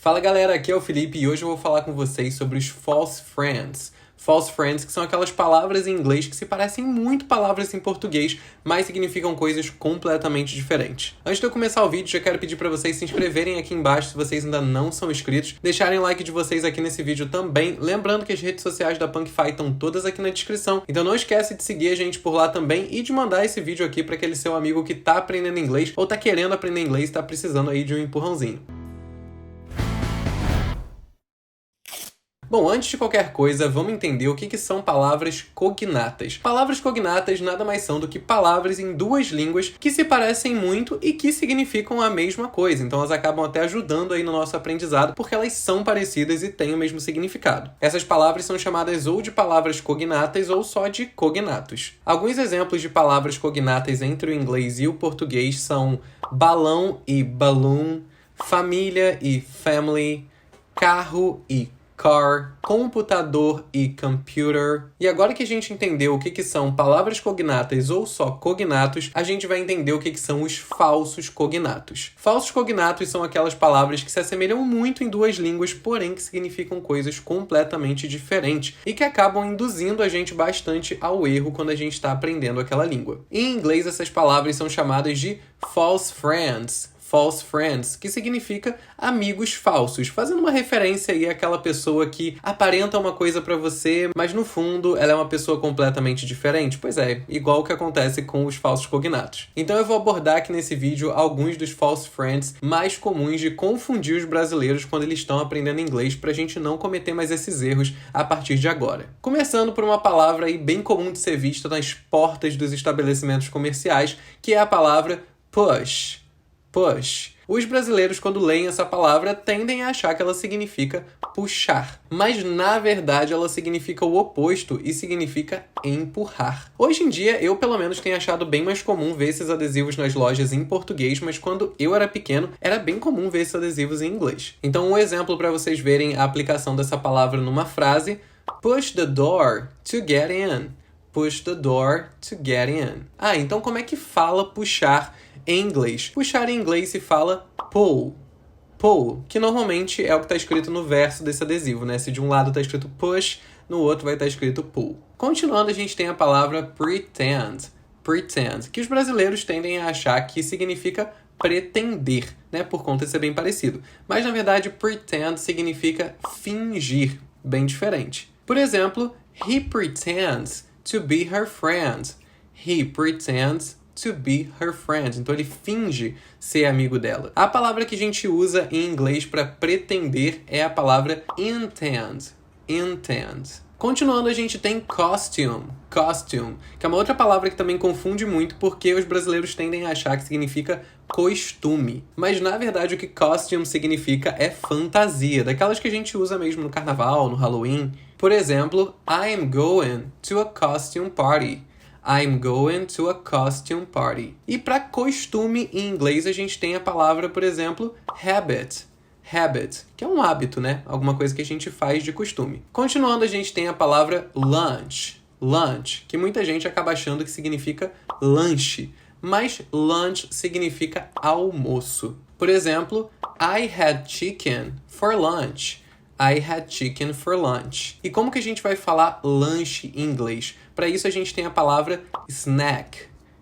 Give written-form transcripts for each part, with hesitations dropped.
Fala galera, aqui é o Felipe e hoje eu vou falar com vocês sobre os false friends. False friends, que são aquelas palavras em inglês que se parecem muito palavras em português, mas significam coisas completamente diferentes. Antes de eu começar o vídeo, já quero pedir para vocês se inscreverem aqui embaixo se vocês ainda não são inscritos, deixarem o like de vocês aqui nesse vídeo também, lembrando que as redes sociais da PunkFi estão todas aqui na descrição, então não esquece de seguir a gente por lá também e de mandar esse vídeo aqui para aquele seu amigo que tá aprendendo inglês ou tá querendo aprender inglês e tá precisando aí de um empurrãozinho. Bom, antes de qualquer coisa, vamos entender o que são palavras cognatas. Palavras cognatas nada mais são do que palavras em duas línguas que se parecem muito e que significam a mesma coisa. Então elas acabam até ajudando aí no nosso aprendizado porque elas são parecidas e têm o mesmo significado. Essas palavras são chamadas ou de palavras cognatas ou só de cognatos. Alguns exemplos de palavras cognatas entre o inglês e o português são balão e balloon, família e family, carro e car, computador e computer. E agora que a gente entendeu o que são palavras cognatas ou só cognatos, a gente vai entender o que são os falsos cognatos. Falsos cognatos são aquelas palavras que se assemelham muito em duas línguas, porém que significam coisas completamente diferentes e que acabam induzindo a gente bastante ao erro quando a gente está aprendendo aquela língua. Em inglês, essas palavras são chamadas de false friends. False friends, que significa amigos falsos, fazendo uma referência aí àquela pessoa que aparenta uma coisa pra você, mas no fundo ela é uma pessoa completamente diferente. Pois é, igual o que acontece com os falsos cognatos. Então eu vou abordar aqui nesse vídeo alguns dos false friends mais comuns de confundir os brasileiros quando eles estão aprendendo inglês, pra gente não cometer mais esses erros a partir de agora. Começando por uma palavra aí bem comum de ser vista nas portas dos estabelecimentos comerciais, que é a palavra push. Push. Os brasileiros, quando leem essa palavra, tendem a achar que ela significa puxar. Mas, na verdade, ela significa o oposto e significa empurrar. Hoje em dia, eu pelo menos tenho achado bem mais comum ver esses adesivos nas lojas em português, mas quando eu era pequeno, era bem comum ver esses adesivos em inglês. Então, um exemplo para vocês verem a aplicação dessa palavra numa frase: push the door to get in. Push the door to get in. Ah, então como é que fala puxar em inglês? Puxar em inglês se fala pull. Pull, que normalmente é o que está escrito no verso desse adesivo, né? Se de um lado está escrito push, no outro vai estar escrito pull. Continuando, a gente tem a palavra pretend. Pretend, que os brasileiros tendem a achar que significa pretender, né? Por conta de ser bem parecido. Mas, na verdade, pretend significa fingir, bem diferente. Por exemplo, he pretends to be her friend. He pretends to be her friend. Então ele finge ser amigo dela. A palavra que a gente usa em inglês para pretender é a palavra intend. Intend. Continuando, a gente tem costume. Costume, que é uma outra palavra que também confunde muito porque os brasileiros tendem a achar que significa costume. Mas, na verdade, o que costume significa é fantasia, daquelas que a gente usa mesmo no carnaval, no Halloween. Por exemplo, I'm going to a costume party. I'm going to a costume party. E para costume em inglês a gente tem a palavra, por exemplo, habit. Habit, que é um hábito, né? Alguma coisa que a gente faz de costume. Continuando, a gente tem a palavra lunch. Lunch, que muita gente acaba achando que significa lanche. Mas lunch significa almoço. Por exemplo, I had chicken for lunch. I had chicken for lunch. E como que a gente vai falar lanche em inglês? Para isso a gente tem a palavra snack.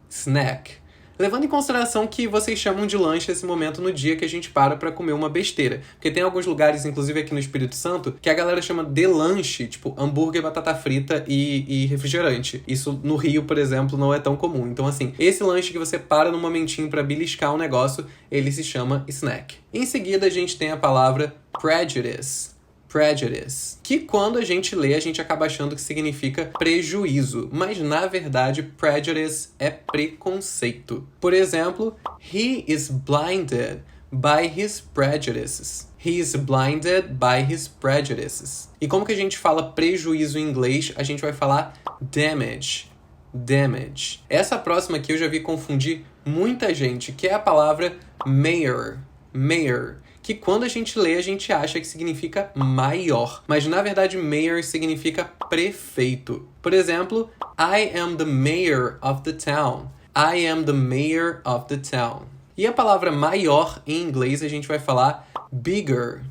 Snack. Levando em consideração que vocês chamam de lanche esse momento no dia que a gente para comer uma besteira. Porque tem alguns lugares, inclusive aqui no Espírito Santo, que a galera chama de lanche, tipo hambúrguer, batata frita e refrigerante. Isso no Rio, por exemplo, não é tão comum. Então, assim, esse lanche que você para num momentinho para beliscar um negócio, ele se chama snack. Em seguida, a gente tem a palavra prejudice. Prejudice, que quando a gente lê, a gente acaba achando que significa prejuízo, mas na verdade prejudice é preconceito. Por exemplo, he is blinded by his prejudices. He is blinded by his prejudices. E como que a gente fala prejuízo em inglês? A gente vai falar damage. Damage. Essa próxima aqui eu já vi confundir muita gente, que é a palavra mayor. Mayor. Que quando a gente lê, a gente acha que significa maior. Mas, na verdade, mayor significa prefeito. Por exemplo, I am the mayor of the town. I am the mayor of the town. E a palavra maior, em inglês, a gente vai falar bigger.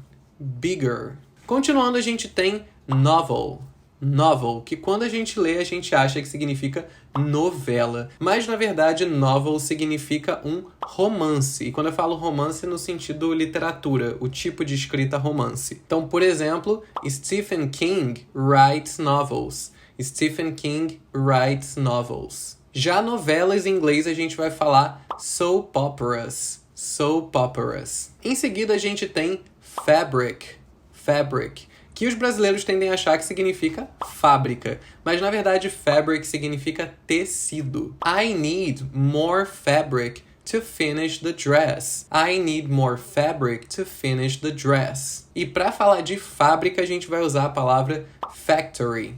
bigger. Continuando, a gente tem novel. Novel, que quando a gente lê, a gente acha que significa novela. Mas, na verdade, novel significa um romance. E quando eu falo romance, no sentido literatura, o tipo de escrita romance. Então, por exemplo, Stephen King writes novels. Stephen King writes novels. Já novelas em inglês, a gente vai falar soap operas. Soap operas. Em seguida, a gente tem fabric. Fabric, que os brasileiros tendem a achar que significa fábrica, mas na verdade fabric significa tecido. I need more fabric to finish the dress. I need more fabric to finish the dress. E para falar de fábrica, a gente vai usar a palavra factory.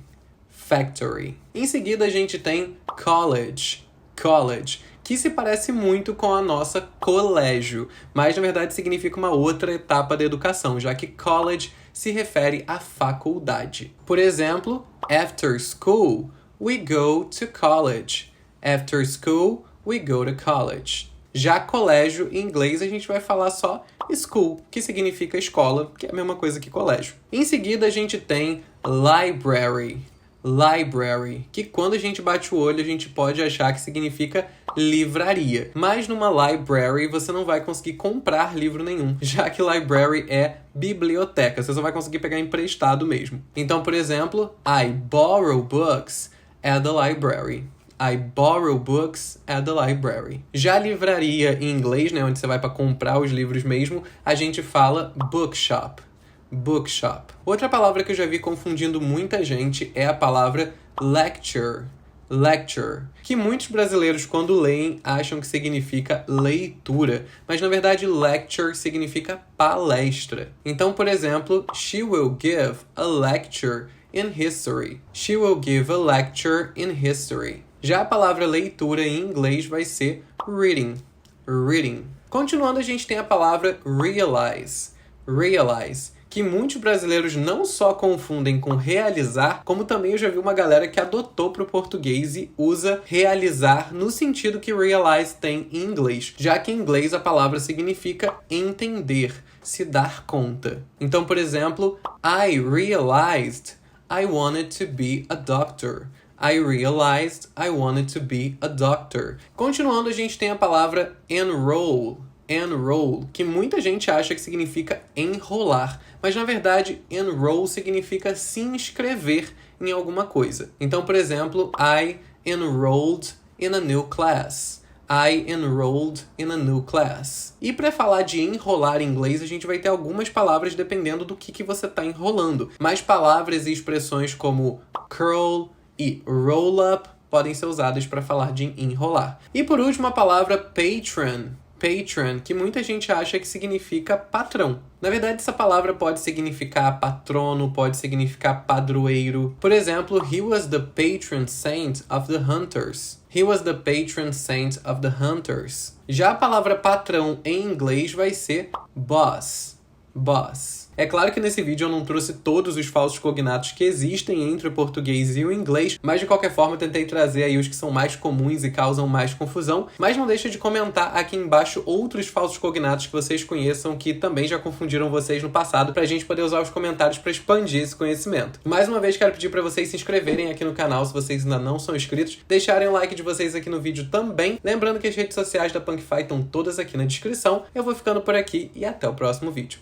Factory. Em seguida, a gente tem college. College, que se parece muito com a nossa colégio, mas na verdade significa uma outra etapa da educação, já que college se refere à faculdade. Por exemplo, after school, we go to college. After school, we go to college. Já colégio, em inglês, a gente vai falar só school, que significa escola, que é a mesma coisa que colégio. Em seguida, a gente tem library. Library, que quando a gente bate o olho, a gente pode achar que significa livraria. Mas numa library, você não vai conseguir comprar livro nenhum, já que library é biblioteca. Você só vai conseguir pegar emprestado mesmo. Então, por exemplo, I borrow books at the library. I borrow books at the library. Já livraria em inglês, né, onde você vai para comprar os livros mesmo, a gente fala bookshop. Bookshop. Outra palavra que eu já vi confundindo muita gente é a palavra lecture. Lecture. Que muitos brasileiros, quando leem, acham que significa leitura. Mas, na verdade, lecture significa palestra. Então, por exemplo, she will give a lecture in history. She will give a lecture in history. Já a palavra leitura em inglês vai ser reading. Reading. Continuando, a gente tem a palavra realize. Realize, que muitos brasileiros não só confundem com realizar, como também eu já vi uma galera que adotou para o português e usa realizar no sentido que realize tem em inglês, já que em inglês a palavra significa entender, se dar conta. Então, por exemplo, I realized I wanted to be a doctor. I realized I wanted to be a doctor. Continuando, a gente tem a palavra enroll. Enroll, que muita gente acha que significa enrolar, mas na verdade enroll significa se inscrever em alguma coisa. Então, por exemplo, I enrolled in a new class. I enrolled in a new class. E para falar de enrolar em inglês, a gente vai ter algumas palavras dependendo do que você está enrolando. Mas palavras e expressões como curl e roll up podem ser usadas para falar de enrolar. E por último, a palavra patron. Patron, que muita gente acha que significa patrão. Na verdade, essa palavra pode significar patrono, pode significar padroeiro. Por exemplo, he was the patron saint of the hunters. He was the patron saint of the hunters. Já a palavra patrão em inglês vai ser boss. Boss. É claro que nesse vídeo eu não trouxe todos os falsos cognatos que existem entre o português e o inglês, mas de qualquer forma eu tentei trazer aí os que são mais comuns e causam mais confusão, mas não deixa de comentar aqui embaixo outros falsos cognatos que vocês conheçam que também já confundiram vocês no passado, pra gente poder usar os comentários para expandir esse conhecimento. Mais uma vez quero pedir para vocês se inscreverem aqui no canal se vocês ainda não são inscritos, deixarem o like de vocês aqui no vídeo também, lembrando que as redes sociais da PunkFi estão todas aqui na descrição. Eu vou ficando por aqui e até o próximo vídeo.